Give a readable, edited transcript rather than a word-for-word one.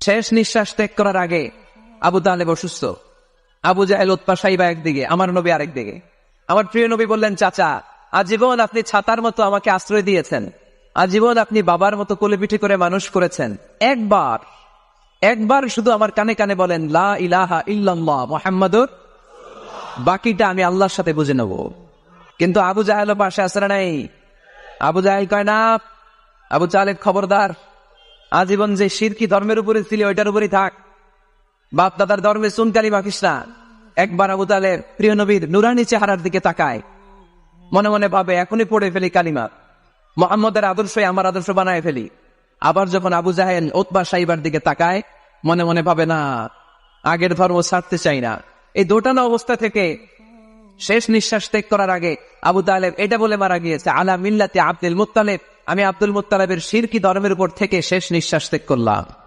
শেষ নিঃশ্বাস ত্যাগ করার আগে আবু তালেব অসুস্থ। আবু জাহেল, উতবা, সাইবা একদিকে, আমার নবী আরেকদিকে। আমার প্রিয় নবী বললেন, চাচা, আজীবন আপনি ছাতার মতো আমাকে আশ্রয় দিয়েছেন, আজীবন আপনি বাবার মতো কোলে পিঠে করে মানুষ করেছেন, একবার শুধু আমার কানে কানে বলেন লা ইলাহা ইল্লাল্লাহ মুহাম্মাদুর, বাকিটা আমি আল্লাহর সাথে বুঝে নেব। কিন্তু আবু জাহেল পাশে আসে না নাই? আবু জাহেল কয় না, আবু তালেব খবরদার, আজীবন যে শিরকি ধর্মের উপরে ছিল ওইটার উপরই থাক, বাপ দাদার ধর্মে চুনকালি মাখিস না। একবার আবু তালেব প্রিয় নবীর নুরানি চেহারার দিকে তাকায়, মনে মনে ভাবে এখনই পড়ে ফেলি কালিমা, মুহাম্মদের আদর্শই আমার আদর্শ বানায় ফেলি। আবার যখন আবু জাহেল উতবা সাইবার দিকে তাকায়, মনে মনে ভাবে না, আগের ধর্ম ছাড়তে চাই না। এই দোটানা অবস্থা থেকে শেষ নিঃশ্বাস ত্যাগ করার আগে আবু তালেব এটা বলে মারা গিয়েছে, আলা মিল্লাতি আব্দুল মুত্তালিব, আমি আব্দুল মুত্তালিবের শিরকি ধর্মের উপর থেকে শেষ নিঃশ্বাস ত্যাগ করলাম।